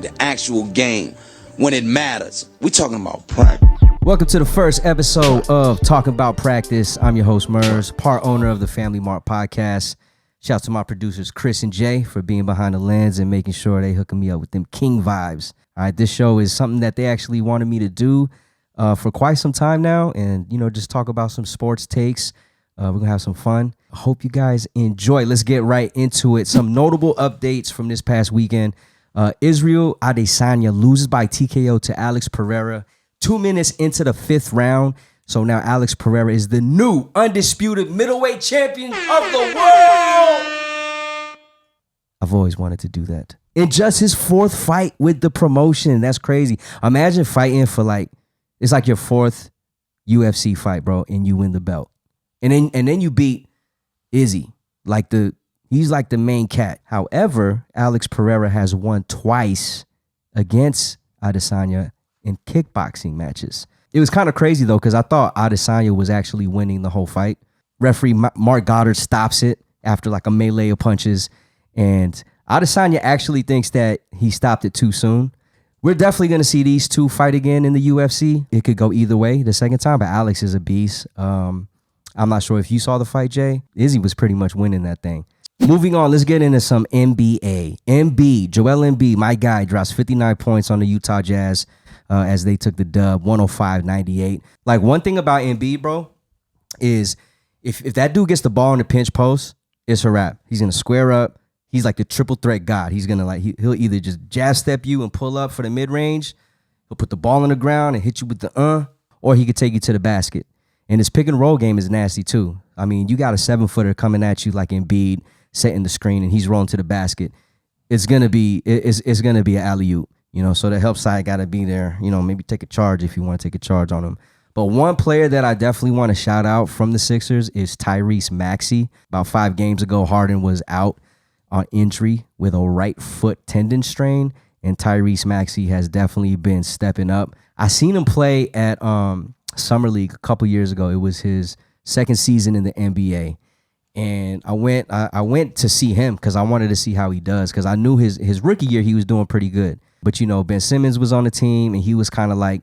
The actual game when it matters. We talking about practice. Welcome to the first episode of Talkin Bout Practice. I'm your host, Merz, part owner of the Family Mart podcast. Shout out to my producers, Chris and Jay, for being behind the lens and making sure they hooking me up with them king vibes. All right, this show is something that they actually wanted me to do for quite some time now, and just talk about some sports takes. We're gonna have some fun. I hope you guys enjoy. Let's get right into it. Some notable updates from this past weekend. Israel Adesanya loses by TKO to Alex Pereira 2 minutes into the fifth round. So now Alex Pereira is the new undisputed middleweight champion of the world. I've always wanted to do that. In just his fourth fight with the promotion. That's crazy. Imagine fighting for it's like your fourth UFC fight, bro, and you win the belt. And then you beat Izzy. He's like the main cat. However, Alex Pereira has won twice against Adesanya in kickboxing matches. It was kind of crazy, though, because I thought Adesanya was actually winning the whole fight. Referee Mart stops it after a melee of punches. And Adesanya actually thinks that he stopped it too soon. We're definitely going to see these two fight again in the UFC. It could go either way the second time, but Alex is a beast. I'm not sure if you saw the fight, Jay. Izzy was pretty much winning that thing. Moving on, let's get into some NBA. Embiid, Joel Embiid, my guy, drops 59 points on the Utah Jazz as they took the dub, 105-98. One thing about Embiid, bro, is if that dude gets the ball in the pinch post, it's a wrap. He's going to square up. He's like the triple threat god. He's going to he'll either just jab step you and pull up for the mid-range. He'll put the ball on the ground and hit you with the or he could take you to the basket. And his pick and roll game is nasty too. I mean, you got a 7-footer coming at you like Embiid, setting the screen, and he's rolling to the basket. It's gonna be an alley-oop, So the help side gotta be there. Maybe take a charge if you want to take a charge on him. But one player that I definitely want to shout out from the Sixers is Tyrese Maxey. About 5 games ago, Harden was out on injury with a right foot tendon strain, and Tyrese Maxey has definitely been stepping up. I seen him play at Summer League a couple years ago. It was his second season in the NBA. And I went to see him because I wanted to see how he does, because I knew his rookie year he was doing pretty good. But, Ben Simmons was on the team, and he was kind of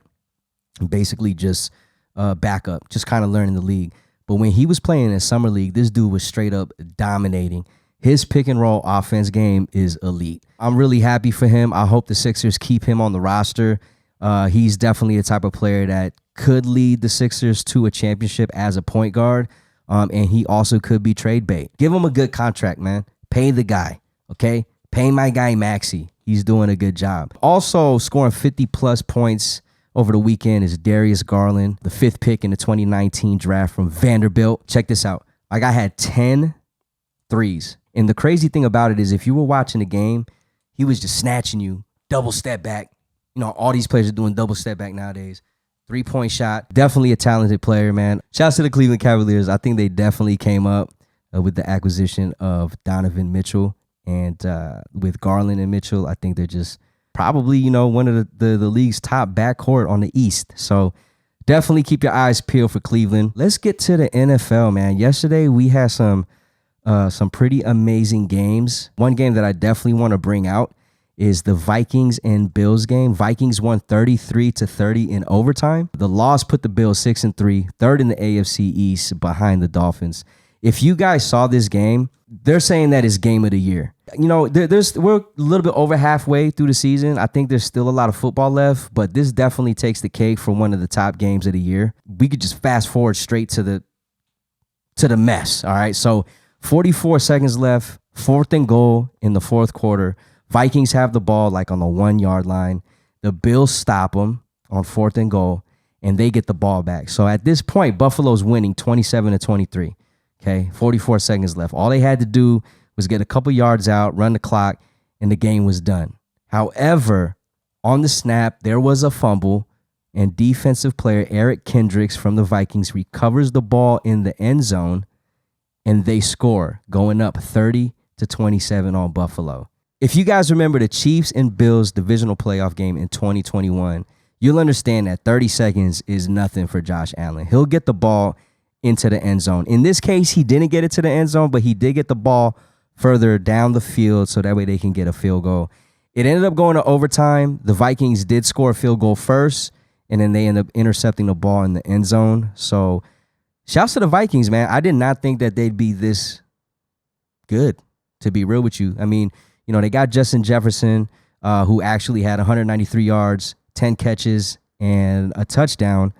basically just backup, just kind of learning the league. But when he was playing in Summer League, this dude was straight up dominating. His pick and roll offense game is elite. I'm really happy for him. I hope the Sixers keep him on the roster. He's definitely a type of player that could lead the Sixers to a championship as a point guard. And he also could be trade bait. Give him a good contract, man. Pay the guy, okay? Pay my guy Maxey. He's doing a good job. Also scoring 50-plus points over the weekend is Darius Garland, the 5th pick in the 2019 draft from Vanderbilt. Check this out. My guy had 10 threes. And the crazy thing about it is if you were watching the game, he was just snatching you, double step back. All these players are doing double step back nowadays. 3-point shot. Definitely a talented player, man. Shouts to the Cleveland Cavaliers. I think they definitely came up with the acquisition of Donovan Mitchell. And with Garland and Mitchell, I think they're just probably, one of the league's top backcourt on the East. So definitely keep your eyes peeled for Cleveland. Let's get to the NFL, man. Yesterday, we had some pretty amazing games. One game that I definitely want to bring out is the Vikings and Bills game. Vikings won 33-30 in overtime. The loss put the Bills 6-3, third in the AFC East behind the Dolphins. If you guys saw this game, they're saying that it's game of the year. We're a little bit over halfway through the season. I think there's still a lot of football left, but this definitely takes the cake for one of the top games of the year. We could just fast forward straight to the mess. All right, so 44 seconds left, 4th and goal in the 4th quarter. Vikings have the ball on the 1-yard line. The Bills stop them on 4th and goal, and they get the ball back. So at this point, Buffalo's winning 27-23. Okay, 44 seconds left. All they had to do was get a couple yards out, run the clock, and the game was done. However, on the snap, there was a fumble, and defensive player Eric Kendricks from the Vikings recovers the ball in the end zone, and they score, going up 30-27 on Buffalo. If you guys remember the Chiefs and Bills divisional playoff game in 2021, you'll understand that 30 seconds is nothing for Josh Allen. He'll get the ball into the end zone. In this case, he didn't get it to the end zone, but he did get the ball further down the field so that way they can get a field goal. It ended up going to overtime. The Vikings did score a field goal first, and then they ended up intercepting the ball in the end zone. So shouts to the Vikings, man. I did not think that they'd be this good, to be real with you. I mean, they got Justin Jefferson, who actually had 193 yards, 10 catches, and a touchdown.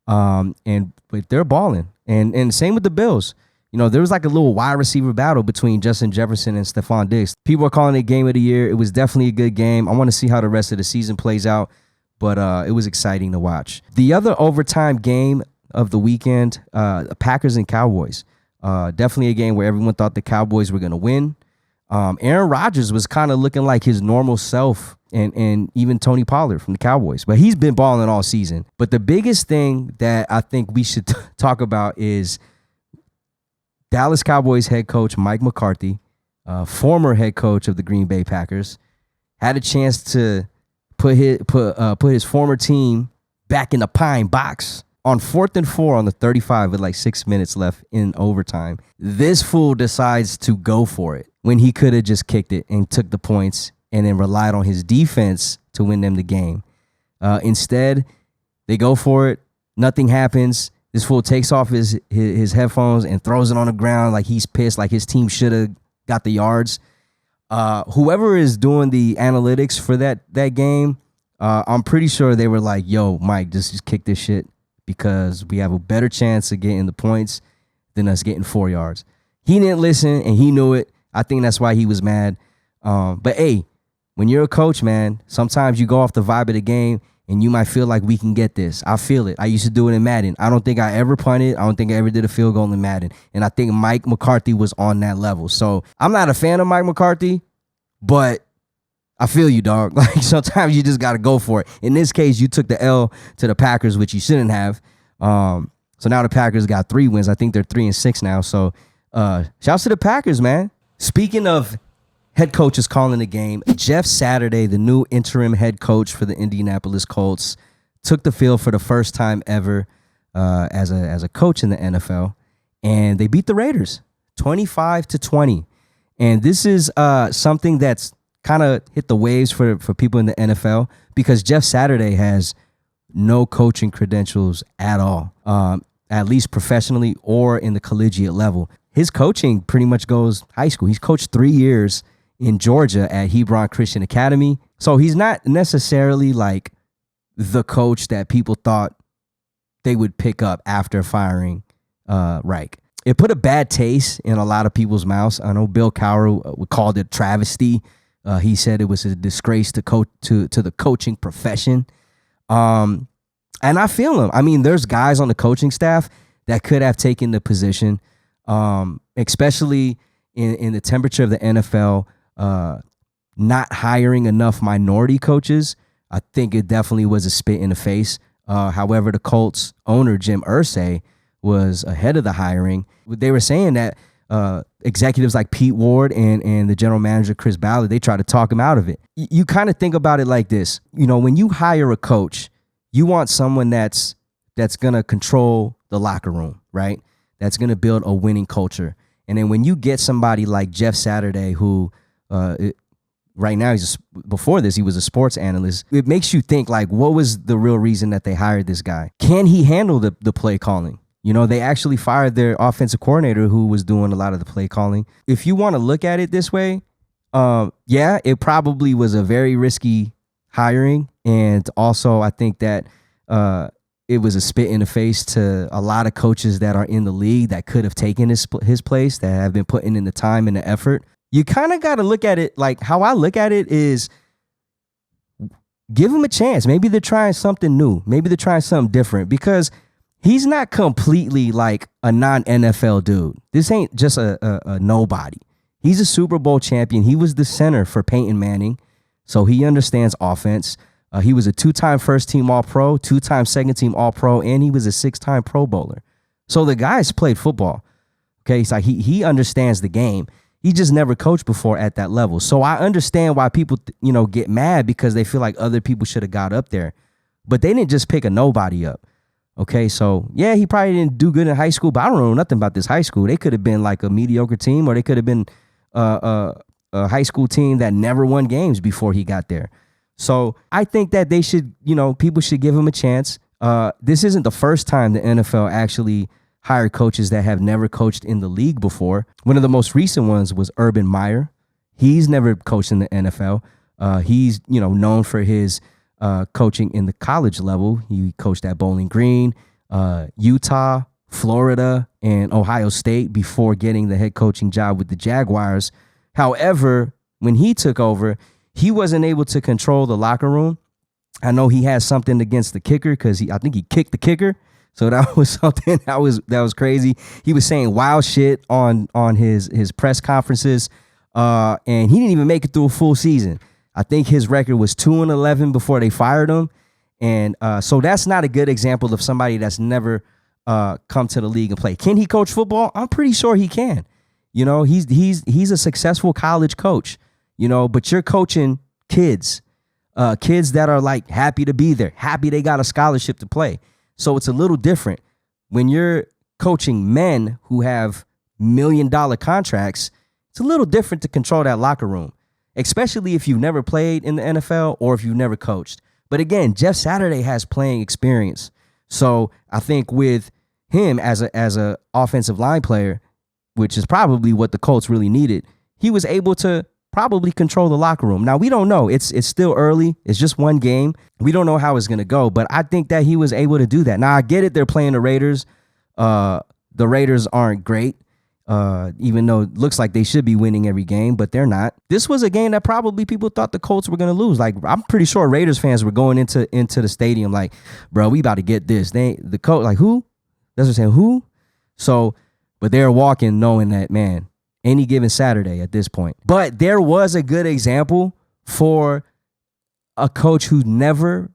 But they're balling. And same with the Bills. There was like a little wide receiver battle between Justin Jefferson and Stephon Diggs. People are calling it game of the year. It was definitely a good game. I want to see how the rest of the season plays out, but it was exciting to watch. The other overtime game of the weekend, Packers and Cowboys. Definitely a game where everyone thought the Cowboys were going to win. Aaron Rodgers was kind of looking like his normal self, and even Tony Pollard from the Cowboys. But he's been balling all season. But the biggest thing that I think we should talk about is Dallas Cowboys head coach Mike McCarthy, former head coach of the Green Bay Packers, had a chance to put his former team back in the pine box on 4th and 4 on the 35 with like 6 minutes left in overtime. This fool decides to go for it when he could have just kicked it and took the points and then relied on his defense to win them the game. Instead, they go for it. Nothing happens. This fool takes off his headphones and throws it on the ground like he's pissed, like his team should have got the yards. Whoever is doing the analytics for that game, I'm pretty sure they were like, yo, Mike, just kick this shit because we have a better chance of getting the points than us getting 4 yards. He didn't listen, and he knew it. I think that's why he was mad. But, hey, when you're a coach, man, sometimes you go off the vibe of the game, and you might feel like we can get this. I feel it. I used to do it in Madden. I don't think I ever punted. I don't think I ever did a field goal in Madden. And I think Mike McCarthy was on that level. So I'm not a fan of Mike McCarthy, but I feel you, dog. Like sometimes you just got to go for it. In this case, you took the L to the Packers, which you shouldn't have. So now the Packers got 3 wins. I think they're 3-6 now. So shouts to the Packers, man. Speaking of head coaches calling the game, Jeff Saturday, the new interim head coach for the Indianapolis Colts, took the field for the first time ever as a coach in the NFL, and they beat the Raiders 25-20. And this is something that's kind of hit the waves for people in the NFL because Jeff Saturday has no coaching credentials at all, at least professionally or in the collegiate level. His coaching pretty much goes high school. He's coached 3 years in Georgia at Hebron Christian Academy. So he's not necessarily like the coach that people thought they would pick up after firing Reich. It put a bad taste in a lot of people's mouths. I know Bill Cowher called it travesty. He said it was a disgrace to the coaching profession. And I feel him. I mean, there's guys on the coaching staff that could have taken the position, especially in the temperature of the NFL. Not hiring enough minority coaches, I think it definitely was a spit in the face. However, the Colts owner, Jim Irsay, was ahead of the hiring. They were saying that executives like Pete Ward and the general manager, Chris Ballard, they tried to talk him out of it. You kind of think about it like this. When you hire a coach, you want someone that's going to control the locker room, right? That's going to build a winning culture. And then when you get somebody like Jeff Saturday, who right now, before this, he was a sports analyst. It makes you think, like, what was the real reason that they hired this guy? Can he handle the play calling? They actually fired their offensive coordinator who was doing a lot of the play calling. If you want to look at it this way, yeah, it probably was a very risky hiring. And also, I think that it was a spit in the face to a lot of coaches that are in the league that could have taken his place, that have been putting in the time and the effort. You kind of got to look at it like how I look at it is give him a chance. Maybe they're trying something new. Maybe they're trying something different because he's not completely like a non-NFL dude. This ain't just a nobody. He's a Super Bowl champion. He was the center for Peyton Manning, so he understands offense. He was a 2-time first-team All-Pro, 2-time second-team All-Pro, and he was a 6-time Pro Bowler. So the guy's played football. Okay, it's like he understands the game. He just never coached before at that level. So I understand why people, get mad because they feel like other people should have got up there. But they didn't just pick a nobody up. Okay, so yeah, he probably didn't do good in high school, but I don't know nothing about this high school. They could have been like a mediocre team, or they could have been a high school team that never won games before he got there. So I think that they should, people should give him a chance. This isn't the first time the NFL actually hired coaches that have never coached in the league before. One of the most recent ones was Urban Meyer. He's never coached in the NFL. He's, known for his coaching in the college level. He coached at Bowling Green, Utah, Florida, and Ohio State before getting the head coaching job with the Jaguars. However, when he took over, he wasn't able to control the locker room. I know he had something against the kicker because I think he kicked the kicker. So that was something that was crazy. He was saying wild shit on his press conferences, and he didn't even make it through a full season. I think his record was 2-11 before they fired him, and so that's not a good example of somebody that's never come to the league and play. Can he coach football? I'm pretty sure he can. He's a successful college coach. But you're coaching kids that are like happy to be there, happy they got a scholarship to play. So it's a little different when you're coaching men who have $1 million contracts. It's a little different to control that locker room, especially if you've never played in the NFL or if you've never coached. But again, Jeff Saturday has playing experience. So I think with him as a offensive line player, which is probably what the Colts really needed, he was able to probably control the locker room. Now, we don't know. It's still early. It's just one game. We don't know how it's going to go, but I think that he was able to do that. Now, I get it. They're playing the Raiders. The Raiders aren't great, even though it looks like they should be winning every game, but they're not. This was a game that probably people thought the Colts were going to lose. Like, I'm pretty sure Raiders fans were going into the stadium like, bro, we about to get this. The coach, like, who? That's what I'm saying, who? So, but they're walking knowing that, man, any given Saturday at this point. But there was a good example for a coach who'd never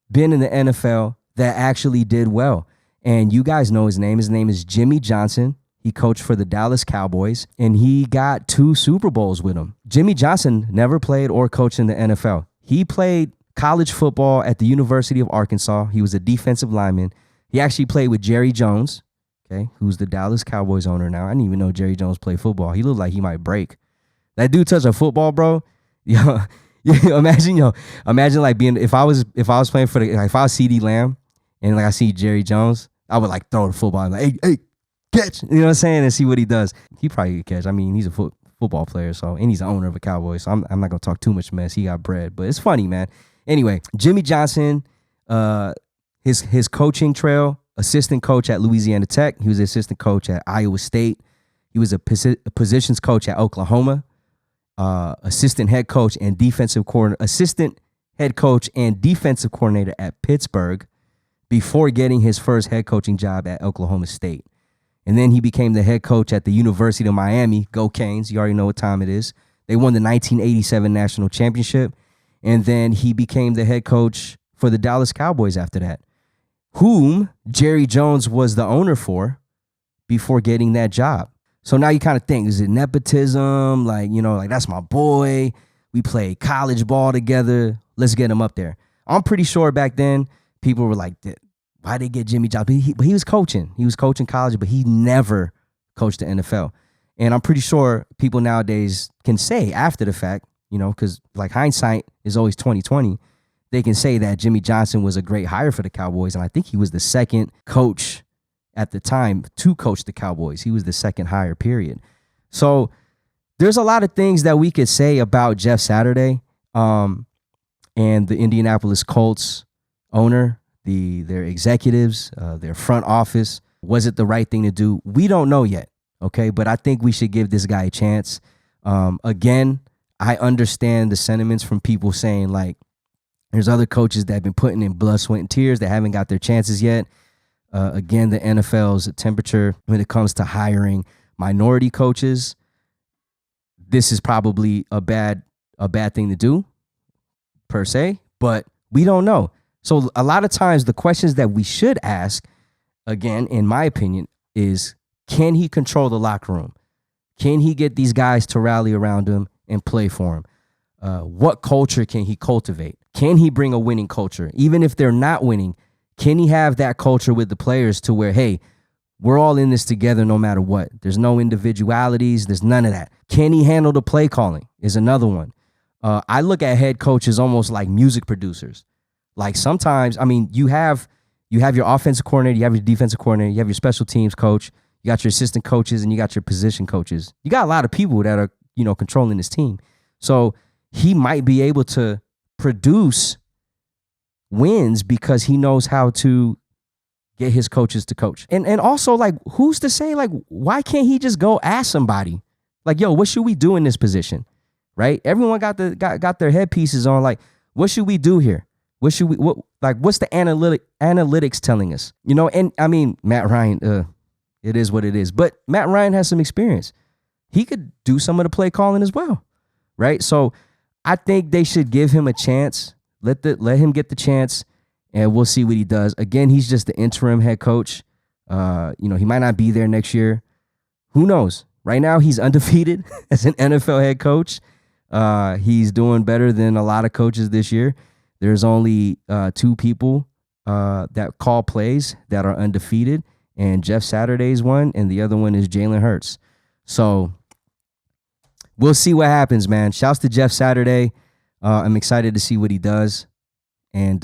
been in the NFL that actually did well. And you guys know his name. His name is Jimmy Johnson. He coached for the Dallas Cowboys, and he got 2 Super Bowls with him. Jimmy Johnson never played or coached in the NFL. He played college football at the University of Arkansas. He was a defensive lineman. He actually played with Jerry Jones, okay, who's the Dallas Cowboys owner now. I didn't even know Jerry Jones played football. He looked like he might break. That dude touched a football, bro. Imagine like being if I was playing for if I was CD Lamb and like I see Jerry Jones, I would like throw the football and like, hey, catch. You know what I'm saying? And see what he does. He probably could catch. I mean, he's a football player, and he's the owner of a Cowboy, so I'm not gonna talk too much mess. He got bread, but it's funny, man. Anyway, Jimmy Johnson, his coaching trail. Assistant coach at Louisiana Tech. He was an assistant coach at Iowa State. He was a positions coach at Oklahoma. Assistant head coach and defensive coordinator at Pittsburgh before getting his first head coaching job at Oklahoma State. And then he became the head coach at the University of Miami. Go Canes. You already know what time it is. They won the 1987 national championship. And then he became the head coach for the Dallas Cowboys after that, whom Jerry Jones was the owner for before getting that job. So now you kind of think, is it nepotism? Like, that's my boy. We played college ball together. Let's get him up there. I'm pretty sure back then people were like, why they get Jimmy Johnson? But he was coaching. He was coaching college, but he never coached the NFL. And I'm pretty sure people nowadays can say after the fact, because like hindsight is always 20/20. They can say that Jimmy Johnson was a great hire for the Cowboys, and I think he was the second coach at the time to coach the Cowboys. He was the second hire, period. So there's a lot of things that we could say about Jeff Saturday and the Indianapolis Colts owner, their executives, their front office. Was it the right thing to do? We don't know yet, okay? But I think we should give this guy a chance. Again, I understand the sentiments from people saying, like, there's other coaches that have been putting in blood, sweat, and tears that haven't got their chances yet. Again, the NFL's temperature when it comes to hiring minority coaches, this is probably a bad thing to do, per se, but we don't know. So a lot of times the questions that we should ask, again, in my opinion, is can he control the locker room? Can he get these guys to rally around him and play for him? What culture can he cultivate? Can he bring a winning culture? Even if they're not winning, can he have that culture with the players to where, hey, We're all in this together no matter what. There's no individualities. There's none of that. Can he handle the play calling is another one. I look at head coaches almost like music producers. Like sometimes, I mean, you have your offensive coordinator, you have your defensive coordinator, you have your special teams coach, you got your assistant coaches, and you got your position coaches. You got a lot of people that are, controlling this team. So he might be able to produce wins because he knows how to get his coaches to coach. And also, like, who's to say, like, why can't he just go ask somebody? Like, yo, what should we do in this position? Right? Everyone got their headpieces on, like, what should we do here? What's the analytics telling us? And I mean, Matt Ryan, it is what it is. But Matt Ryan has some experience. He could do some of the play calling as well. Right? So I think they should give him a chance. Let him get the chance, and we'll see what he does. Again, he's just the interim head coach. He might not be there next year. Who knows? Right now, he's undefeated as an NFL head coach. He's doing better than a lot of coaches this year. There's only 2 people that call plays that are undefeated, and Jeff Saturday's one, and the other one is Jalen Hurts. So we'll see what happens, man. Shouts to Jeff Saturday. I'm excited to see what he does, and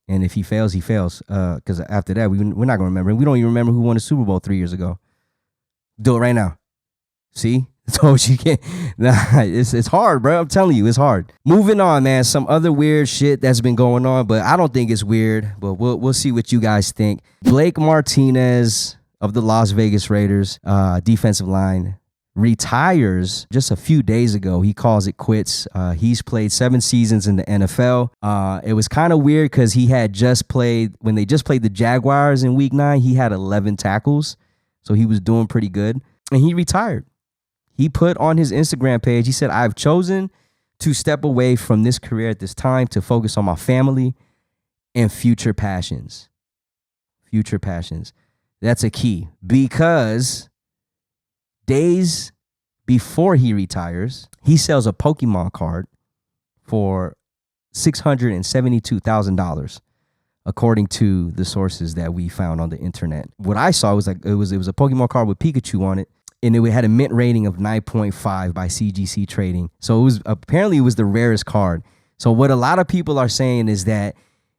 if he fails, he fails. Because after that, we're not gonna remember. We don't even remember who won the Super Bowl 3 years ago. Do it right now. See, I told you can't. Nah, it's hard, bro. I'm telling you, it's hard. Moving on, man. Some other weird shit that's been going on, but I don't think it's weird. But we'll see what you guys think. Blake Martinez of the Las Vegas Raiders, defensive line, retires just a few days ago. He calls it quits. He's played 7 seasons in the NFL. It was kind of weird because he had just played, when they just played the Jaguars in week 9, he had 11 tackles. So he was doing pretty good. And he retired. He put on his Instagram page, he said, "I've chosen to step away from this career at this time to focus on my family and future passions." Future passions. That's a key, because days before he retires, he sells a Pokemon card for $672,000, according to the sources that we found on the internet. What I saw was like it was a Pokemon card with Pikachu on it, and it had a mint rating of 9.5 by CGC Trading. So it was the rarest card. So what a lot of people are saying is that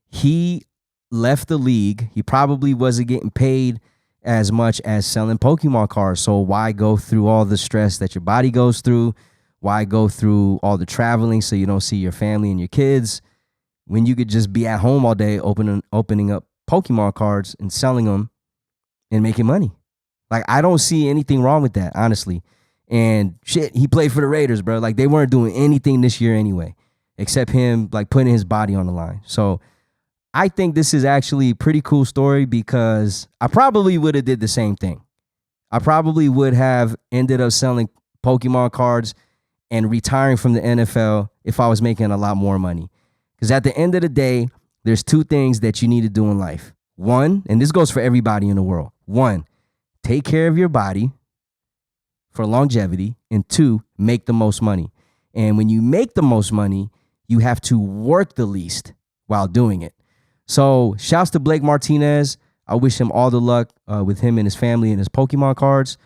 he left the league. He probably wasn't getting paid as much as selling Pokemon cards. So why go through all the stress that your body goes through? Why go through all the traveling so you don't see your family and your kids when you could just be at home all day opening up Pokemon cards and selling them and making money? Like, I don't see anything wrong with that, honestly. And shit, he played for the Raiders, bro. Like, they weren't doing anything this year anyway, except him, like, putting his body on the line. So I think this is actually a pretty cool story, because I probably would have did the same thing. I probably would have ended up selling Pokemon cards and retiring from the NFL if I was making a lot more money. Because at the end of the day, there's 2 things that you need to do in life. One, and this goes for everybody in the world. 1, take care of your body for longevity. And 2, make the most money. And when you make the most money, you have to work the least while doing it. So shouts to Blake Martinez. I wish him all the luck with him and his family and his Pokemon cards.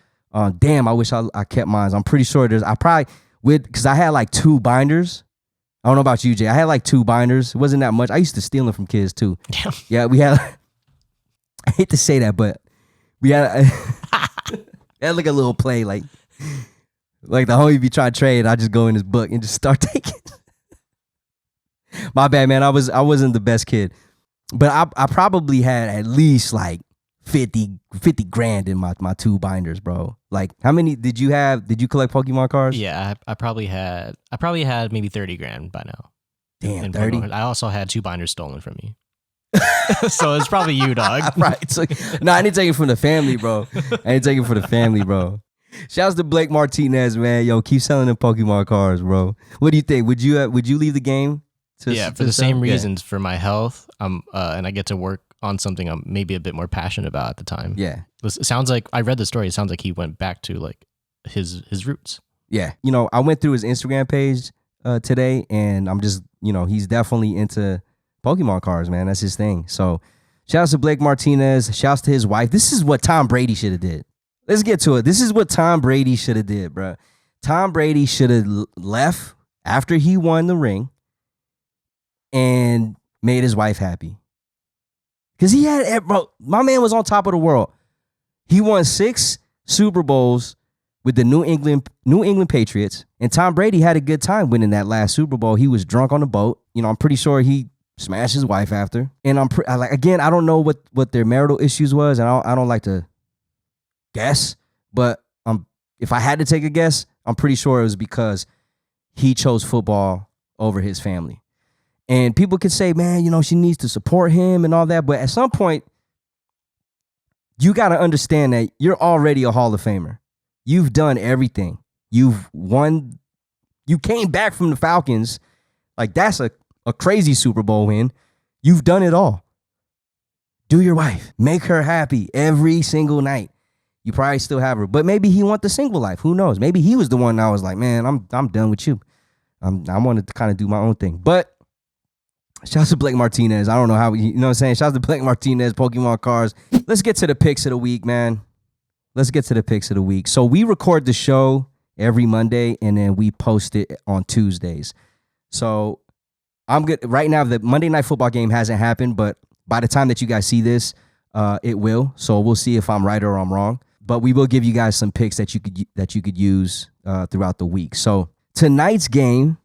Damn, I wish I kept mine. I'm pretty sure because I had like 2 binders. I don't know about you, Jay. I had like 2 binders. It wasn't that much. I used to steal them from kids too. Yeah, we had, I hate to say that, but we had, had like a little play, like the homie be trying to trade. I just go in his book and just start taking. My bad, man. I wasn't the best kid, but I probably had at least like 50 grand in my 2 binders, bro. Like, how many did you have? Did you collect Pokemon cards? Yeah, I probably had maybe 30 grand by now. Damn, 30. I also had 2 binders stolen from me. So it's probably you, dog. Right. So, no, I didn't take it from the family, bro. I didn't take it for the family, bro. Shouts to Blake Martinez, man. Yo, keep selling them Pokemon cards, bro. What do you think? Would you leave the game? For the same reasons, for my health, and I get to work on something I'm maybe a bit more passionate about at the time. Yeah. It sounds like, I read the story, it sounds like he went back to like his roots. Yeah. I went through his Instagram page today, and I'm just, he's definitely into Pokemon cards, man. That's his thing. So Shouts to Blake Martinez. Shouts to his wife. This is what Tom Brady should have did. Let's get to it. This is what Tom Brady should have did, bro. Tom Brady should have left after he won the ring and made his wife happy. Because he had, bro, my man was on top of the world. He won 6 Super Bowls with the New England Patriots, and Tom Brady had a good time winning that last Super Bowl. He was drunk on the boat. You know, I'm pretty sure he smashed his wife after. And I don't know what their marital issues was, and I don't like to guess, but if I had to take a guess, I'm pretty sure it was because he chose football over his family. And people could say, man, you know, she needs to support him and all that, but at some point, you got to understand that you're already a Hall of Famer. You've done everything. You've won. You came back from the Falcons. Like, that's a crazy Super Bowl win. You've done it all. Do your wife. Make her happy every single night. You probably still have her. But maybe he want the single life. Who knows? Maybe he was the one that was like, man, I'm done with you. I wanted to kind of do my own thing. But shouts to Blake Martinez. I don't know how, you know what I'm saying? Shouts to Blake Martinez, Pokemon cards. Let's get to the picks of the week, man. Let's get to the picks of the week. So we record the show every Monday, and then we post it on Tuesdays. So I'm good. Right now, the Monday Night Football game hasn't happened, but by the time that you guys see this, it will. So we'll see if I'm right or I'm wrong. But we will give you guys some picks that you could use throughout the week. So tonight's game,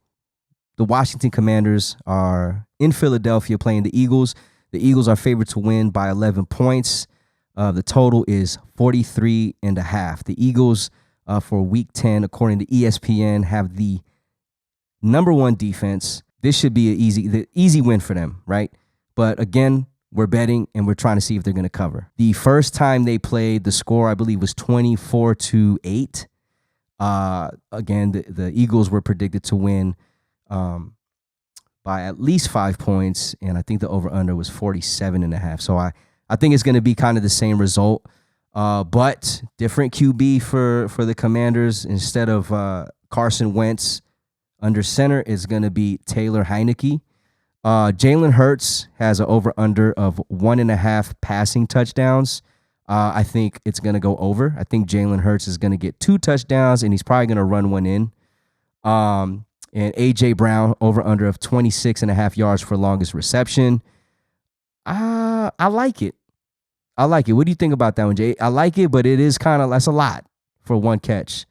the Washington Commanders are in Philadelphia playing the Eagles. The Eagles are favored to win by 11 points. The total is 43.5. The Eagles for Week 10, according to ESPN, have the number 1 defense. This should be the easy win for them, right? But again, we're betting and we're trying to see if they're going to cover. The first time they played, the score I believe was 24-8. Again, the Eagles were predicted to win by at least 5 points, and I think the over-under was 47.5. So I think it's going to be kind of the same result, but different QB for the Commanders. Instead of Carson Wentz under center, it's going to be Taylor Heineke. Jalen Hurts has an over-under of 1.5 passing touchdowns. I think it's going to go over. I think Jalen Hurts is going to get 2 touchdowns, and he's probably going to run one in. And A.J. Brown, over-under of 26.5 yards for longest reception. I like it. What do you think about that one, Jay? I like it, but it is that's a lot for one catch.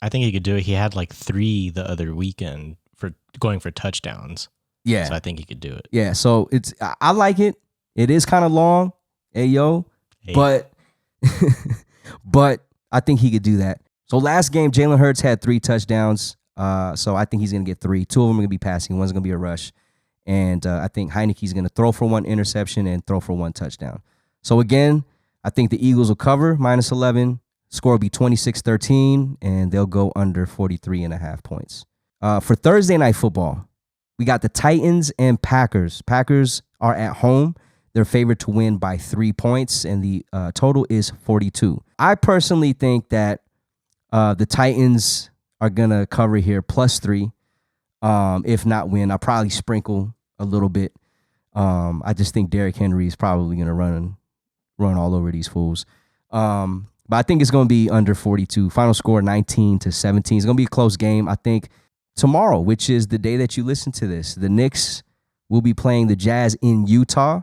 I think he could do it. He had like 3 the other weekend for going for touchdowns. Yeah. So I think he could do it. Yeah, so I like it. It is kind of long, but but I think he could do that. So last game, Jalen Hurts had 3 touchdowns. So I think he's going to get 3. 2 of them are going to be passing. One's going to be a rush. And I think Heineke's going to throw for 1 interception and throw for 1 touchdown. So again, I think the Eagles will cover -11. Score will be 26-13, and they'll go under 43.5 points. For Thursday Night Football, we got the Titans and Packers. Packers are at home. They're favored to win by 3 points, and the total is 42. I personally think that the Titans are going to cover here +3. If not win, I'll probably sprinkle a little bit. I just think Derrick Henry is probably going to run all over these fools. But I think it's going to be under 42. Final score 19-17. It's going to be a close game. I think tomorrow, which is the day that you listen to this, the Knicks will be playing the Jazz in Utah.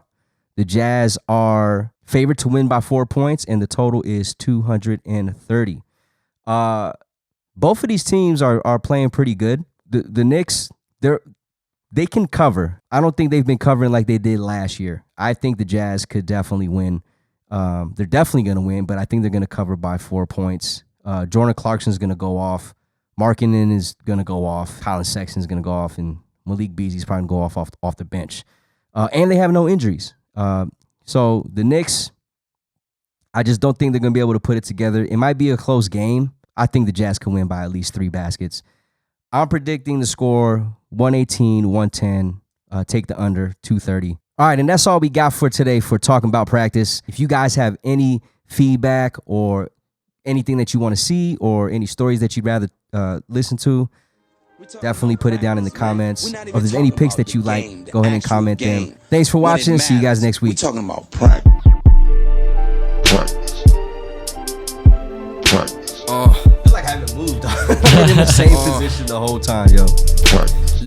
The Jazz are favored to win by 4 points, and the total is 230. Both of these teams are playing pretty good. The Knicks, they can cover. I don't think they've been covering like they did last year. I think the Jazz could definitely win. They're definitely going to win, but I think they're going to cover by 4 points. Jordan Clarkson's going to go off. Markkanen is going to go off. Colin Sexton's going to go off, and Malik Beasley's probably going to go off the bench. And they have no injuries. So the Knicks, I just don't think they're going to be able to put it together. It might be a close game. I think the Jazz can win by at least 3 baskets. I'm predicting the score 118-110. Take the under 230. All right, and that's all we got for today for Talking About Practice. If you guys have any feedback or anything that you want to see or any stories that you'd rather listen to, Definitely put it down in the comments. Or if there's any picks that you like, go ahead and comment them. Thanks for watching. See you guys next week. We talking about practice. I feel like I haven't moved. I've been in the same position the whole time, yo.